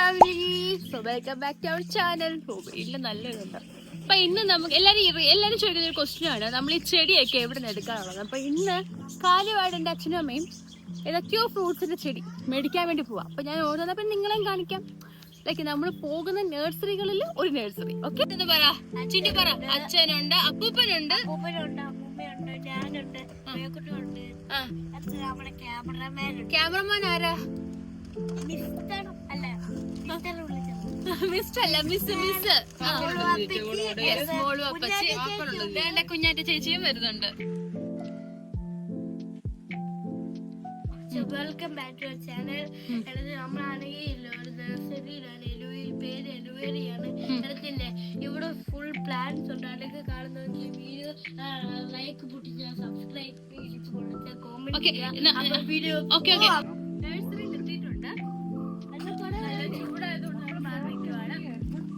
Family, so welcome back to our channel. വീട്ടിൽ നല്ലതുണ്ട്. അപ്പൊ ഇന്ന് നമുക്ക് എല്ലാരും ചോദിക്കുന്ന ഒരു ക്വസ്റ്റ്യൻ ആണ്, നമ്മൾ ഈ ചെടിയൊക്കെ എവിടെ നിന്ന് എടുക്കാനുള്ളത്. അപ്പൊ ഇന്ന് കാലുവാട് എന്റെ അച്ഛനും അമ്മയും ഏതൊക്കെയോ ഫ്രൂട്ട്സിന്റെ ചെടി മേടിക്കാൻ വേണ്ടി പോവാം. അപ്പൊ ഞാൻ ഓരോന്നപ്പം നിങ്ങളെയും കാണിക്കാം. ലൈക്ക് നമ്മൾ പോകുന്ന നഴ്സറികളിൽ ഒരു നഴ്സറി. ഓക്കെ, എന്ന് പറ ചിന്നി പറ. അച്ഛനുണ്ട്, അപ്പൂപ്പനുണ്ട്, ക്യാമറമാൻ ആരാ? കുഞ്ഞാറ്റ ചേച്ചിയും വരുന്നുണ്ട്. Welcome back to channel. നമ്മളാണെങ്കിൽ ഒരു നഴ്സറിയിലാണ്. പേര് എലുവേരിയാണ്. ഇതിന്റെ ഇവിടെ ഫുൾ പ്ലാന്റ്സ് ഉണ്ട്. അതൊക്കെ കാണുന്നവർക്ക് വീഡിയോ ലൈക്ക് പൊട്ടിച്ച, സബ്സ്ക്രൈബ് കൊടുത്ത, കോമെന്റ് വീഡിയോ നഴ്സറിയിൽ എത്തിയിട്ടുണ്ട്.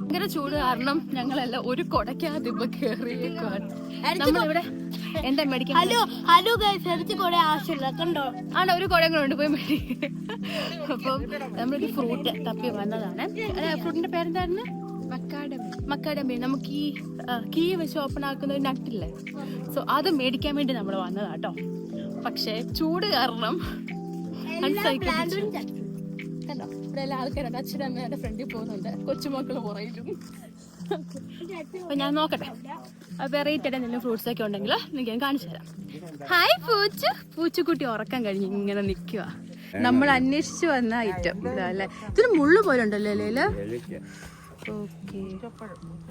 ഭയങ്കര ചൂട് കാരണം ഞങ്ങളെല്ലാം ഒരു കൊടക്കകത്ത് ഇപ്പൊ കേറിയേക്കാണ്. നമ്മളിവിടെ എന്താ മേടിക്കാൻ? ഹലോ ഗൈസ്, എനിക്ക് കുറെ ആവശ്യമില്ല കണ്ടോ. ആണ്, ഒരു കുടയും കൊണ്ട് പോയി മേടിക്കും. അപ്പം നമ്മളൊരു ഫ്രൂട്ട് തപ്പി വന്നതാണ്. ഫ്രൂട്ടിന്റെ പേരെന്തായിരുന്നു? മക്കാഡമി. നമുക്ക് ഈ കീ വെച്ച് ഓപ്പൺ ആക്കുന്ന ഒരു നട്ടില്ലേ, സോ അത് മേടിക്കാൻ വേണ്ടി നമ്മൾ വന്നതാട്ടോ. പക്ഷെ ചൂട് കാരണം കണ്ടോ, ഇവിടെ എല്ലാ ആൾക്കാരുണ്ട്. അച്ഛനും അമ്മയുടെ ഫ്രണ്ടിൽ പോകുന്നുണ്ട്, കൊച്ചുമക്കൾ പുറയിലും. അപ്പൊ ഞാൻ നോക്കട്ടെ, വെറൈറ്റി ആയിട്ട് എന്തെങ്കിലും ഫ്രൂട്ട്സ് ഒക്കെ ഉണ്ടെങ്കിൽ നിങ്ങൾക്ക് ഞാൻ കാണിച്ചു തരാം. ഹായ് പൂച്ചുകുട്ടി ഉറക്കം കഴിഞ്ഞ് ഇങ്ങനെ നിൽക്കുക. നമ്മൾ അന്വേഷിച്ചു വന്ന ഐറ്റം ഇതല്ലേ. ഇതൊരു മുള്ളു പോലെ ഉണ്ടല്ലോ അല്ലേല്. ഓക്കെ,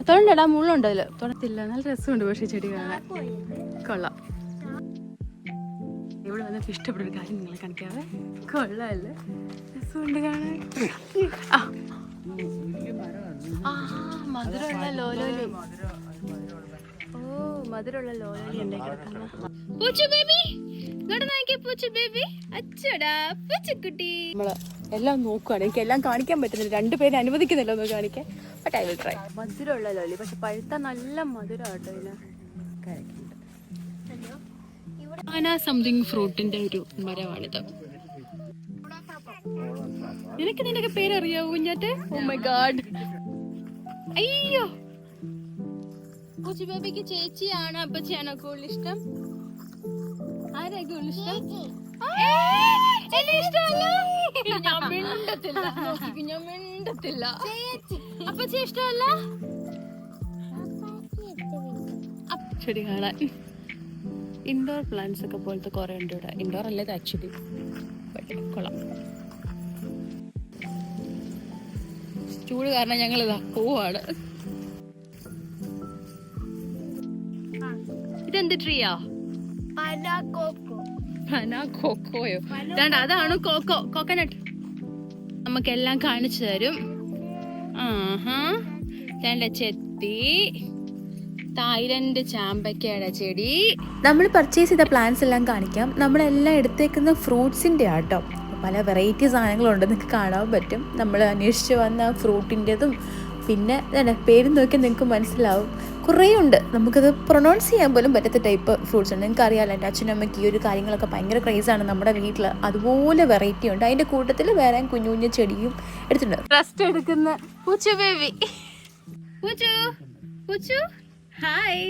തൊടണ്ടടാ, മുള്ളുണ്ടോ അതില്? തൊടത്തില്ല, നല്ല രസമുണ്ട്. പക്ഷെ ചെടി കാണാൻ കൊള്ളാം. ഇവിടെ വന്നിട്ട് ഇഷ്ടപ്പെട്ട ഒരു കാര്യം നിങ്ങളെ കാണിക്കാതെ. കൊള്ളാല്ലേ, രസമുണ്ട് കാണാൻ. മധുരമുള്ള ലോലോലി. ഓ, മധുരമുള്ള ലോലോലി ഉണ്ടാക്കി. പൂച്ചു ബേബി, പൂച്ചു ബേബി, അച്ചടാ പൂച്ചക്കുട്ടി. നമ്മള് എല്ലാം നോക്കുവാണ്. എനിക്ക് എല്ലാം കാണിക്കാൻ പറ്റുന്നില്ല, രണ്ടുപേരും അനുവദിക്കുന്നില്ല ഒന്ന് കാണിക്കാൻ. But I will try. മധുരമുള്ള ലോലി, പക്ഷെ പഴുത്ത നല്ല മധുരം കേട്ടോ ഇതിന്. സംതിങ് ഫ്രൂട്ടിന്റെ ഒരു മരമാണിത്. നിനക്ക് നിന്റെ പേരറിയാവോ കുഞ്ഞാറ്റെ? Oh my God. അയ്യോ, പൂച്ചു ബേബിക്ക് ചേച്ചിയാണ് അപ്പച്ചിയാണോ കൂടുതൽ ഇഷ്ടം? ആരാ കൂടുതൽ ഇഷ്ടം? ഞാൻ മിണ്ടത്തില്ല. അപ്പച്ചി ഇഷ്ടമല്ല ചെടി കാണാൻ. ഇൻഡോർ പ്ലാന്റ്സ് ഒക്കെ പോലത്തെ കുറെ ഉണ്ട് ഇവിടെ. ഇൻഡോർ അല്ലേ ആക്ച്വലി, കൊള്ളാം. ചൂട് കാരണം ഞങ്ങൾ ഇതാ പോവാണ്. ഇതെന്ത് ട്രീയാ? കോക്കോയോ? അതാണ് കോക്കനട്ട്. നമുക്കെല്ലാം കാണിച്ചു തരും. ആഹാ, ചെത്തി, തായ്ലൻഡ് ചാമ്പക്കയുടെ ചെടി. നമ്മൾ പർച്ചേസ് ചെയ്ത പ്ലാന്റ്സ് എല്ലാം കാണിക്കാം. നമ്മളെല്ലാം എടുത്തേക്കുന്ന ഫ്രൂട്ട്സിൻ്റെ ആട്ടോ. പല വെറൈറ്റി സാധനങ്ങളുണ്ട്, നിങ്ങൾക്ക് കാണാൻ പറ്റും. നമ്മൾ അന്വേഷിച്ച് വന്ന ഫ്രൂട്ടിൻ്റെതും പിന്നെ പേര് നോക്കിയാൽ നിങ്ങൾക്ക് മനസ്സിലാവും. കുറേ ഉണ്ട്, നമുക്കത് പ്രൊനൗൺസ് ചെയ്യാൻ പോലും പറ്റാത്ത ടൈപ്പ് ഫ്രൂട്ട്സ് ഉണ്ട്. നിങ്ങൾക്ക് അറിയാമല്ലോ, എൻ്റെ അച്ഛനും അമ്മയ്ക്ക് ഈ ഒരു കാര്യങ്ങളൊക്കെ ഭയങ്കര ക്രേസാണ് നമ്മുടെ വീട്ടിൽ. അതുപോലെ വെറൈറ്റി ഉണ്ട്. അതിൻ്റെ കൂട്ടത്തിൽ വേറെ കുഞ്ഞു കുഞ്ഞു ചെടിയും എടുത്തിട്ടുണ്ട്. റെസ്റ്റ് എടുക്കുന്ന പൂച്ചു ബേബി. പൂച്ചു ഹായ്.